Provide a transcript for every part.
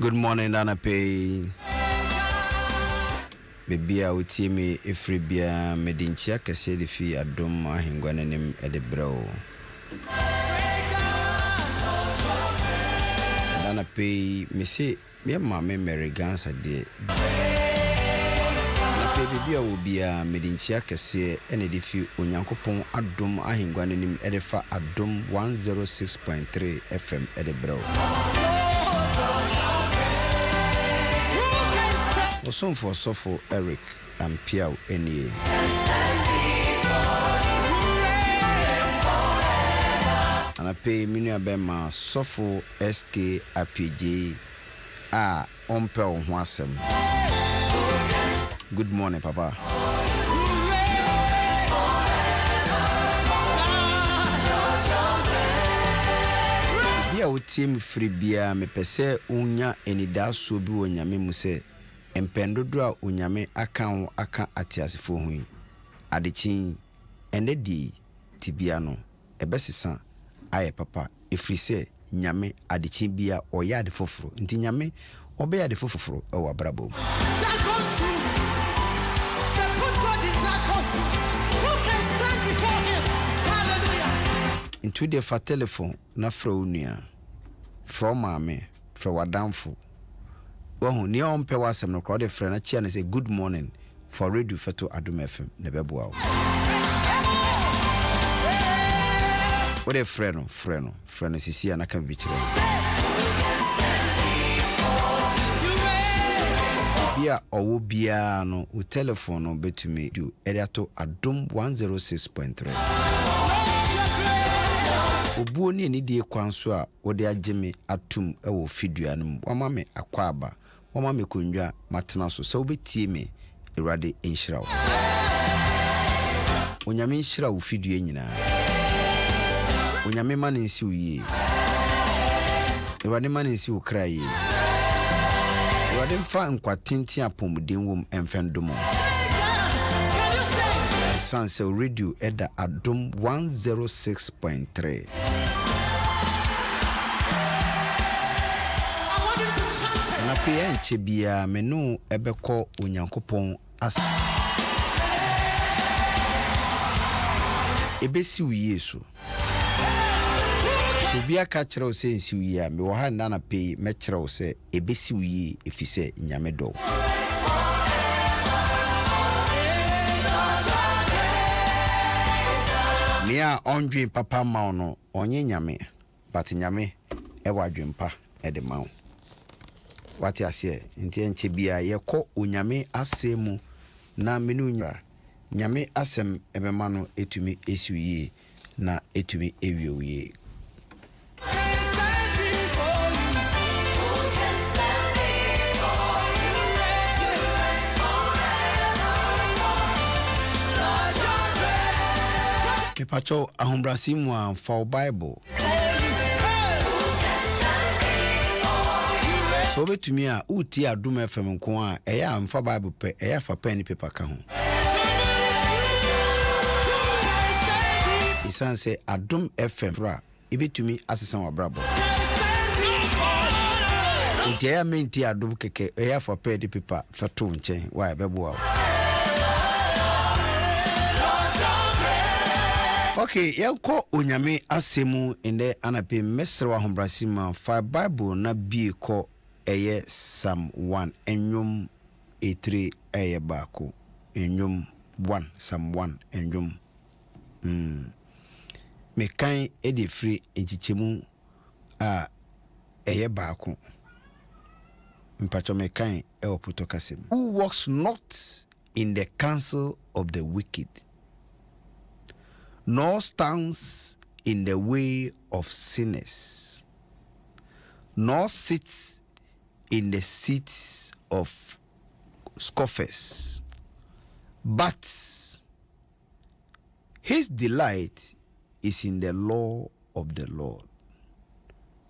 Good morning, Dana Pay. Baby, I would see me if Ribia Medinchia can say the fee Adom Ahengua name at the brow. Dana Pay, me say, me and my memory guns a day. Baby, I will be a Medinchia can say any diffuse Unyankopon Adom Ahengua name edifa Adom 106.3 FM at the brow. Oson for Sofo Eric Ampiaw NE. And I pay Minia Bema Sofo SK APJ Ampiaw Wasem. Good morning, Papa. Bia wo team free bia me pese unya enida so bi wo nyame mu se empendodo a unyame aka atiasefo hu adechin enedi tibia no ebesesa aye papa efri se nyame adechin bia oya ade foforo nti nyame obe ade foforo e wa brabo into the fa telephone na fra onua from mame fra wadamfo wahu ni on pe wasem no crowd friend na chia na say good morning for radio feto Adom FM ne beboa o ode friend sisi na kan bi kire bia owo bia no o telephone no betumi do ediato Adom 106.3 obuo ni eni die kwanso a ode ageme atum e wo fidua no wama me akwaba wama me konwa matena so se obetie me Ewurade enhyira wo onyame enhyira wo fidua nyina onyame ma nensi wo yie Ewurade ma nensi wo kraye Ewurade mfa nkwatenti apomuden wom emfendomo Sanse radio eda Adom 106.3 na pia nche bia menu ebekọ Onyankopon asa ebesi uyesu obia ka kire o se nsi uye me wo ha na pe me kire o se ebesi uye efise nyame do Mia ondwin papa ma no onye nyame but nyame e wadwin pa e de ma wati ase nti enche bia ye ko onyame asemu na menu nyra nyame asem ebema no etumi esiuye na etumi ewiuye Pacho ahombrasimu a for Bible so betumi a uti Adom FM nko a eya amfa Bible pe eya fa pen paper ka ho isanse Adom FM fra ebetumi asesa wa brabo uti eya menti Adom keke eya fa pen paper fa to nchen wa ebebo Okay, yanko onyame asemu inde anape mesro ahombrasima fa Bible na bi ko eye Psalm 1 enwom 3 eye baako enwom 1 Psalm 1 enwom me kan ede free enchichemu a eye baako mpacho me kan e oputo kasem who walks not in the counsel of the wicked nor stands in the way of sinners, nor sits in the seats of scoffers, but his delight is in the law of the Lord,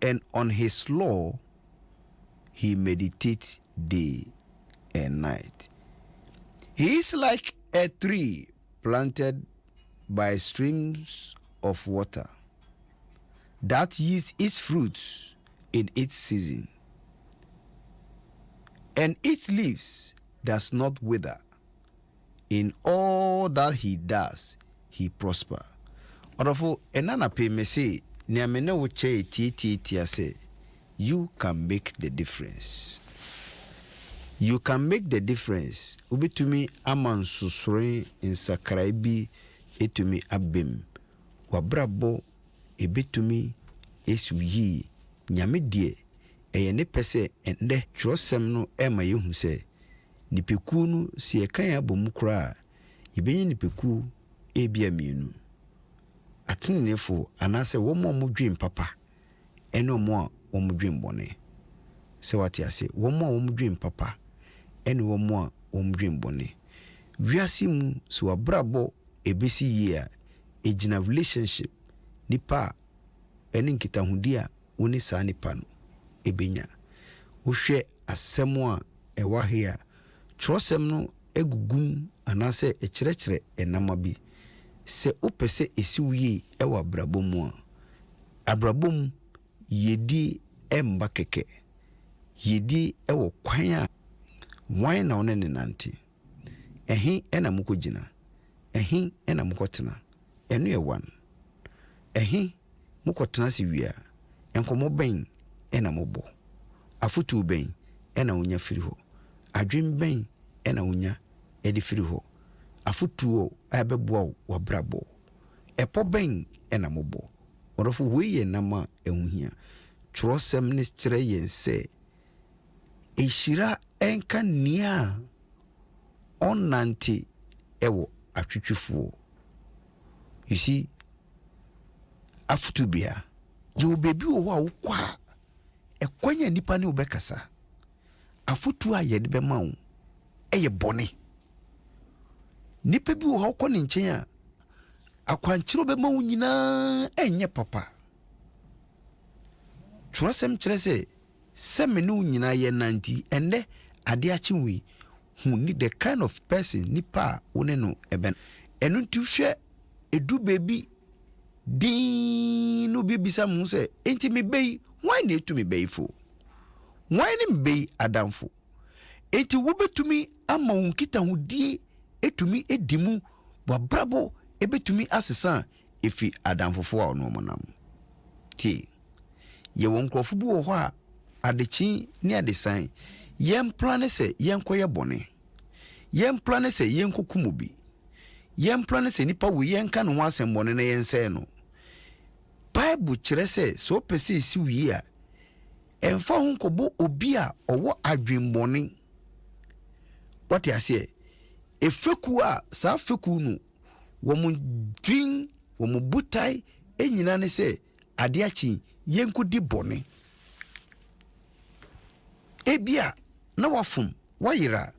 and on his law he meditates day and night. He is like a tree planted by streams of water that yields its fruits in its season. and its leaves does not wither. In all that he does, he prosper. Orofo enana pe me say ni amene wo che tie say you can make the difference. You can make the difference. Ubitumi aman susure insakraibi etumi abem. Wabrabo ebetumi esuyi nyame die eye ne pese ende twosem no ema yehu se nipeku no se ekan abom kra yebenye nipeku ebia mienu atenenefo anase wo mo dwen papa ene mo wo mo dwen bone se wate ase wo mo wo mo dwen papa ene wo mo wo mo dwen bone wiase mu so wabrabo ebesi ye a ejina relationship nipa ene nkitahudi a woni saa nipa no ebenya wohwe asɛm a ɛwa he a trosem no egugum anase ekyerɛkyerɛ enama bi se opese esiwie ɛwa brabom a abrabom yedi emba keke yedi ɛwɔ kwan a wan na one ne nante ɛhe ɛna mukogina ɛhe ɛna mukotena ɛno yɛ wan ɛhe mukotena si wia enkomo ben ɛna mobo afutu ben ɛna unya firi ho adwen ben ɛna unya ɛdi firi ho afutuo abɛboa wa brabo ɛpɔ ben ɛna mobo orofo weye nama ɛhuhia trosem ne kyerɛ yen sɛ ehira enka nia onante ɛwɔ atwitwifo. You see, afutu bia you baby wo a wokwa ekwanya nipa ne obekasa afutu a yede be ma wo eye bone nipa bi wo ha kɔ ne nkyɛn a akwankyiro be ma wo nyina enye papa twosem kyerɛ sɛ me ne wo nyina ye nanti ende ade akyenwi hu ni the kind of person nipa wo ne no eben enu ntu hwɛ edu baby din no bibisa mu se enti me bei why na etu me bei fo why na me bei adamfo enti wo betumi ama wonkita hodie etumi edimu wa brabo ebetumi asesa efi adamfofo a ono monam ti ye won krofo bu wo ho a adechi ni adesan yem plan se yen koye bone yem plan se yen kokumubi yem plan se nipa wo yen ka no asem bone na yen se no Bible kyerɛ sɛ so pese si wi a emfa ho nkobo obi a ɔwɔ adwenbɔne wate ase efeku a saa feku no wo mu din wo mu butai enyina ne sɛ ade akyi yenkodi bɔne ebia na wafum wayira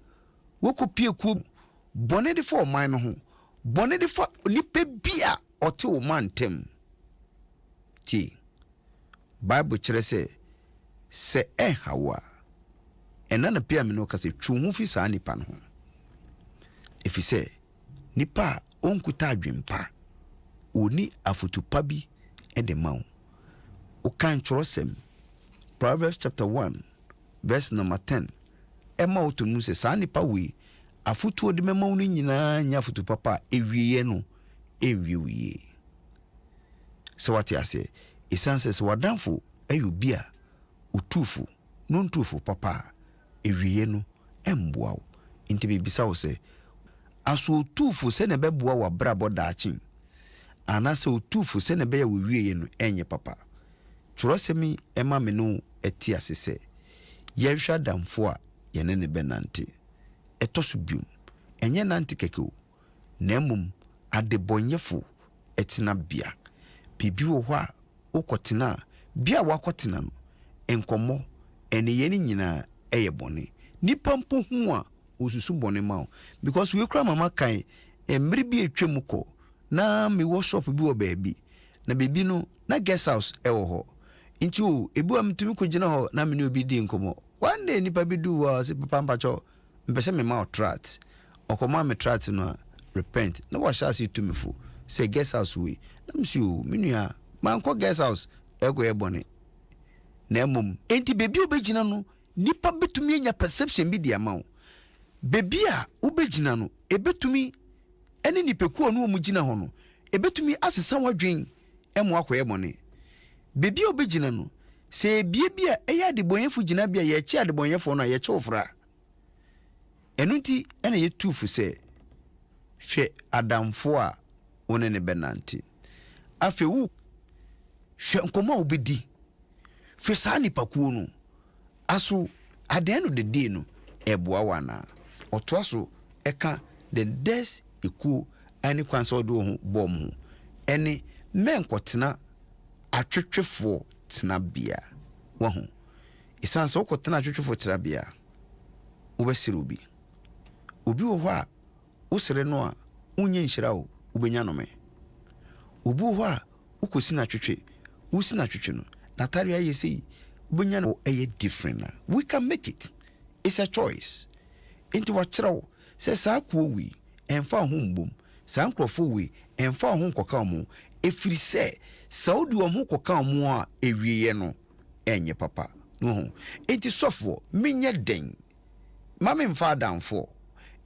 wokopie ku bɔne de for man no ho bɔne de fa nipa bia ɔte wo mantem Bible kyerɛ sɛ hawa ɛna na pia me no ka sɛ twuhu fi saa nipa no ho efi sɛ nipa onkuta adwempa oni afutupa bi ɛde mawo o kan kyerɛsɛm Proverbs chapter 1 verse number 10 ɛma wo tomu sɛ saa nipa we afutuo de memawo no nyinaa nya afutupa pa ewie no enwie so what you say esanse wadanfo ayobia utufu no ntufu papa ewie no emboa wo nti bebisa wo se aso utufu se ne beboa wa brabo daachin anase utufu se ne be ya wie no enye papa twrosemi ema me no eti asese yehwa damfo a yene ne benante etoso bium enye nante kekeo nemum adebonyefo etina bia bibi wo ho a okotena bia wakotena no enkomo ene yeni nyina eye bone nipa mpo hu a osusu bone ma because we kra mama kan emri bi etwem ko na me workshop bi wo baabi na bebi no na guest house ewo ho nti o ebu amtumi ko gina ho na me ne obi di nkomo one day nipa bi du wa se papa mpacho mpese me ma otrat okoma me trat no repent na wa sha se tumifo say guest house we na msio menua manko guest house ego ebone na emom enti bebi obegina no nipa betumi anya perception bi di ama bebi a ubegina no ebetumi ene nipekuo no mu gina ho no ebetumi asesa wadwen emo akoye mone bebi a ubegina no se bie bia eya de bonyefo gina bia ye chi ade bonyefo no ye chi ofra enunti ene ye tufu se hwe adamfo a one ne benanti afewu hwe nkoma obedi hwe saa nipakuo no aso at the end of the day no eboa wana otoaso eka the des eku ani kwanso odo ho bom ene menkotena atwetwefo tena bia wo ho isanso okotena atwetwefo tena bia ubesire obi wo ho a usere no a unye nhira wo ubenya no me obi wo ho a ukosi na atwetwe usi na atwetwe no natari aye sei ubenya no eye different na we can make it. It's a choice. Into what chero say sa kuwi emfa ho mbom sa nkrofo wi emfa ho nkoka mo efiri se saudi wo ho koka mo a ewiye no enye papa no ho enti sofo menye den mame mfa danfo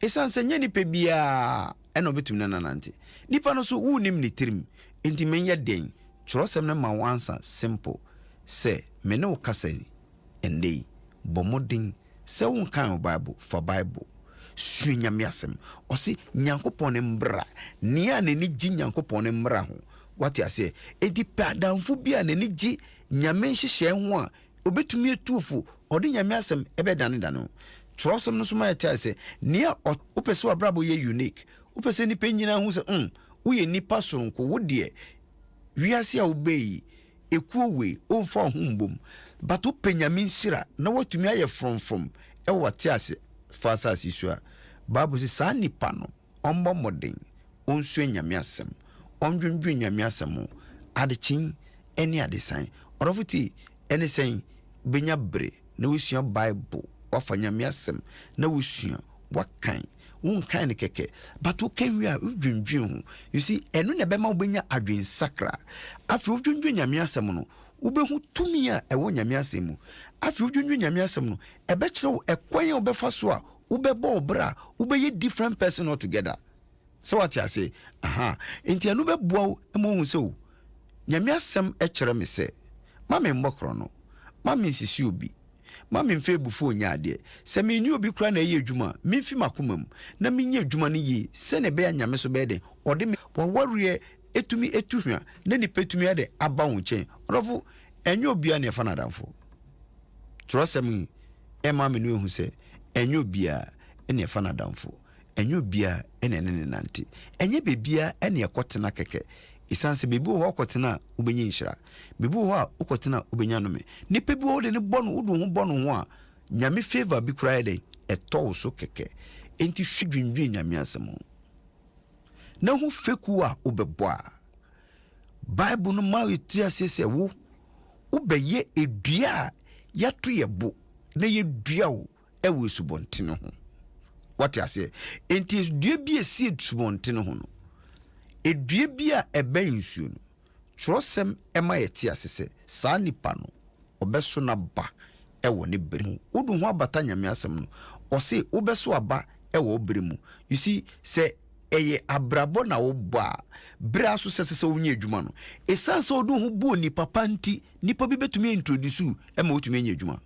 esanse nye nipa bia eno betum na nanante nipa no so wunim ni tirim enti menye den chorosem na ma wansa simple se mene wo kasani endei bomodin se won kan Bible for Bible sunya miasem osi nyankopon mbra nia ne ni gi nyankopon mbra ho wati ase edi padanfo bia ne ni gi nyame nhihye ho a obetumi etufu odi nyame asem ebedane dano trosem no so ma yete ase nia opese wabrabo ye unique opese ni penyina hu se uye nipa sonko wo de wiase a obei ekuowe onfa ho mbom but upenyame nsira na watumi aye from e wate ase fasa asisua Bible say sa nipa no ombo modern onsu nyame asem ondwendwe nyame asem adechin eni adesan orofuti eni sen benya bre na wusua Bible wafa nyame asem na wusua wakan wonkan ne keke but wokan wi a udwendwe ho you see enu ne bema obenya adwen sakra afi udwendwe nyame asem no ubehu tumi a ewo nyame asem mu afi udwendwe nyame asem no ebe kire ekwan a obefa so a ubebo obra ubeye different person altogether so what I say enti anu beboa emo hu se o nyame asem e kire me se mame mbokro no mame sisi obi mame mfe bufo nya ade se me ni obi kura na ye adwuma me mfi makomam na me nya adwuma no ye se ne be nyame so be de ode me waware etumi etuhwa na ni petumi ade aba wo chen rofo enye obi a ne fa nadamfo trosem e mame no hu se enye obi a ene fa nadamfo enye obi a ene ne nanti enye bebia ene ekotena keke isanse bebi wo okotena ubenye nhira bebi wo a okotena ubenya nome nipa bi wo de ne bono udu ho bono ho a nyame favor bi kura de eto so keke enti hwedwendwe nyame asemo na hu feku a obeboa Bible no ma yetria sese wo ubeye edua ya to yebo na ye dua wo ewe subontene ho what I say enti dua bi esi subontene ho no edua bi a ebe nsuo no trosem ema yeti asese saa nipa no obeso na ba ewo ne bere mu odu ho abata nyame asem no ose obeso aba ewo bere mu you see se eye abrabo na wo ba bra so sese wonye adwuma no esanse odu ho bo ni papa nti nipa bi betumi introduce ema otumi enya adwuma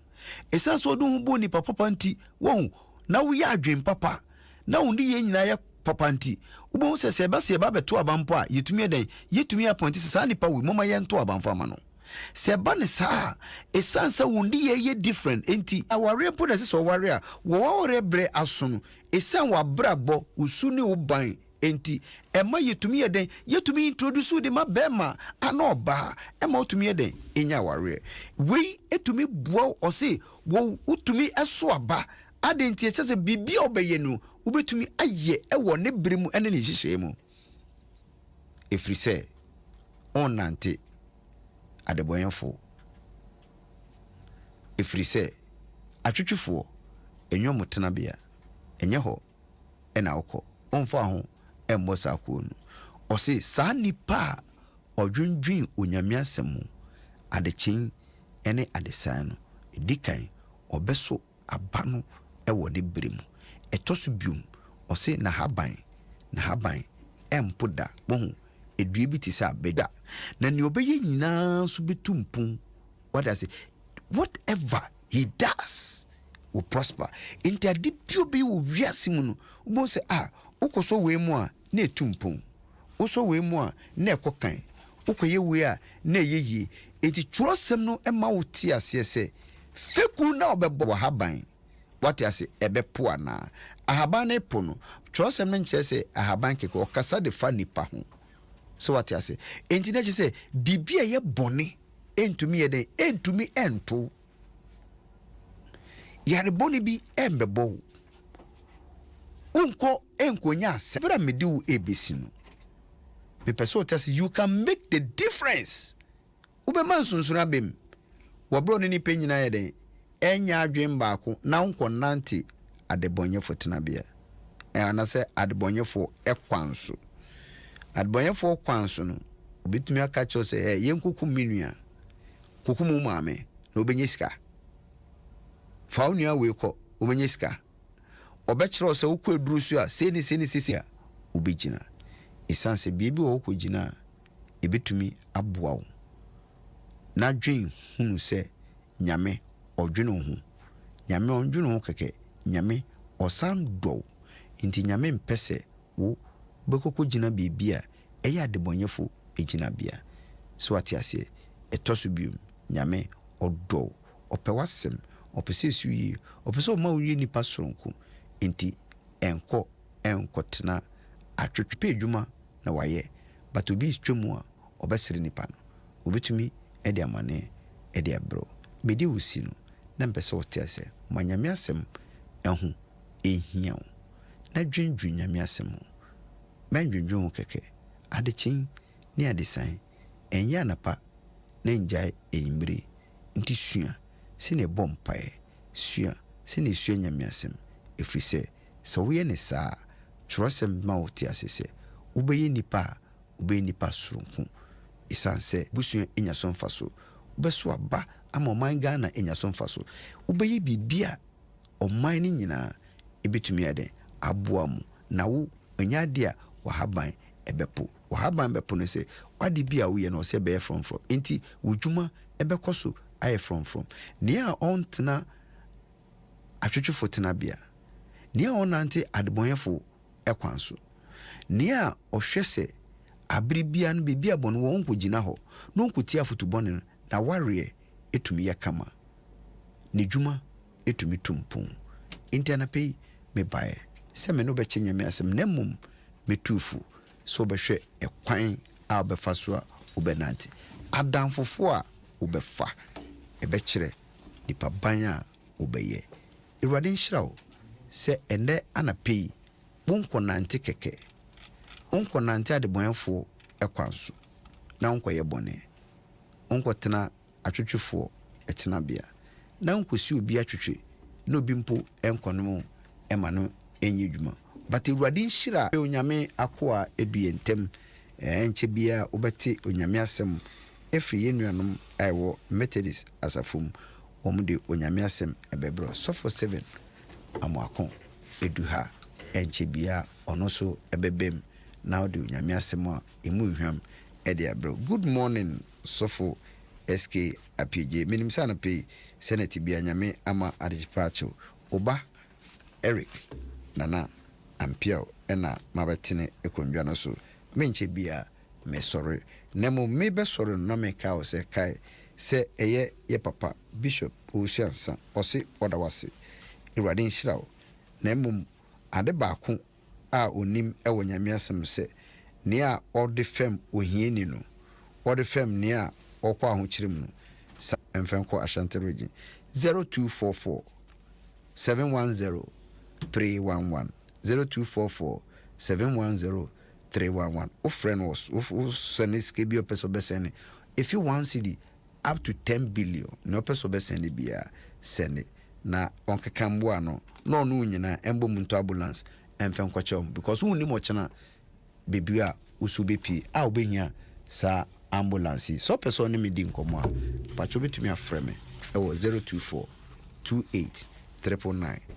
esanse odu ho bo ni papa nti wo na wo ya adwen papa na wo ndi ye nyina ya papa nti ubo sese ba se ba beto abampo a yetumi den yetumi appoint sesa nipa we mama ye nto abamfo ama no se ba ne saa esanse wo ndi ye different enti aware po na sese ware a wo wore bre aso no esan wa brabo usu ni uban enti ema yetumi eden yetumi introduce de mabema anoba ema otumi eden enya ware we etumi buo ose wo utumi eso aba adenti esese bibia obeye no ubetumi aye ewo ne beremu ene ne hihye mu efrise onante adeboyenfo efrise atwetwefo enyo motena bia enye ho ena okọ onfa ho embosa akọ no ose saa nipa odwendwen onyame asem adechin ene adesan no edikan obeso abano ewo ne bremu etoso biom ose na haban empoda bohu edue bi ti sa beda na ne obeye nyina so betumpun what I say whatever he does will prosper into ade bio bi wo wiase mu no wo say ukoso we mu a na etumpun uso we mu a na ekokan ukoye we a na eyeye eti twrosem no ema wo ti ase se feku na obebo haban what I say ebepo ana ahaban na po no twrosem no nche se ahaban keke okasa de fa nipa ho so what I say enti na che se bibia ye bone entumi ye de entumi ento yare bone bi embebo unko enkonya sebra mediu ebesi no me person tell you can make the difference ube man sunsun abem wo bro ni nipa nyina ye den enya adwen baako na unko nante adebonyefo tenabia anase adebonyefo ekwanso adebonyefo kwanso no obetumi aka cho se yenkuku minua kukumu maame na obenyesika fa onua we ko obenyesika obekire se ukwu eduru so a seni sisi a obegina esanse biebi wo ko gina ebetumi aboa wo na dwen hunu se nyame odwene ho nyame ondwene ho keke nyame osan do inti nyame mpese wo bekoko gina bibia eya adebonyefo egina bia so atiase etoso biom nyame odo opewasem opese suyi opese o ma wo nipa soronko inti enko tena atwetwe adwuma na waye but obi twemu a obesere nipa no obetumi ede amane ede abro mede usi no na mpese otiase manyame asem ehu ehia wo na dwendwen nyame asem ho mandwendwen ho keke adechin ni adesan enya napa na njai eimbre nti sua sine bompae sua sine sua nyame asem efrise so we ne saa trosem ma oti asese ubeye nipa surunku isanse busua enya so mfaso ubeso aba ama oman Ghana enya so mfaso ubeye bibia oman ni nyina ebetumi ade aboamu na wo enya de a wahaban bepo no se wade bia wo ye no se be from enti wudwuma ebekoso aye from nia ontena atwetwefo tena bia nia onante adebonyefo ekwanso nia ohwese abribia no bibia bono wo nko gina ho no nko tia futubone na ware etumi yakama ne dwuma etumi tumpun intanape me bae se me no be chenyame asem nemum metufu so behwe ekwan a obefa so a obenanti adamfofo a obefa ebekire nipa banya obeye irwade nhyirawo se ende anapei wonko nante keke wonko nante adebonfo ekwanso na wonko ye bone wonko tena atwetwefo etena bia na wonko si obi atwetwe na obi mpo enkono ema no enye dwuma but irwade nhyira onyame akoa eduye ntem enche bia obete onyame asem efri yenuanom aiwo Methodist asafum omude onyame asem ebebro sofo 7 amoakon eduha enche bia ono so ebebem na ode onyame asem a emu hwam ede abro. Good morning sofo SK apije minim sana pe senate bia nyame ama adepacho oba Eric nana Ampiaw ena mabetene ekondwa no so menche bia me sorry nemo me be sorry no me ka o se kai se eye ye papa bishop Osiansa ose odawase irade nhyirawo nemo ade baako a onim ewo nyame asem se ne a ode fem ohieni no ode fem ne a okwa ahokyerem no sa emfenko Ashanti region 0244 710 311 0244 710 311. O friend was send KB peso besene. If you want CD up to 10 billion, no peso besene bia send it. Na onke kambwa no nyina embo muntu ambulance emfem kwachom because who ni mo chana bebia usubepi a obehia sa ambulance. So peso ni medi nkomo a pacho betumi afreme. Ewo 024 28 999.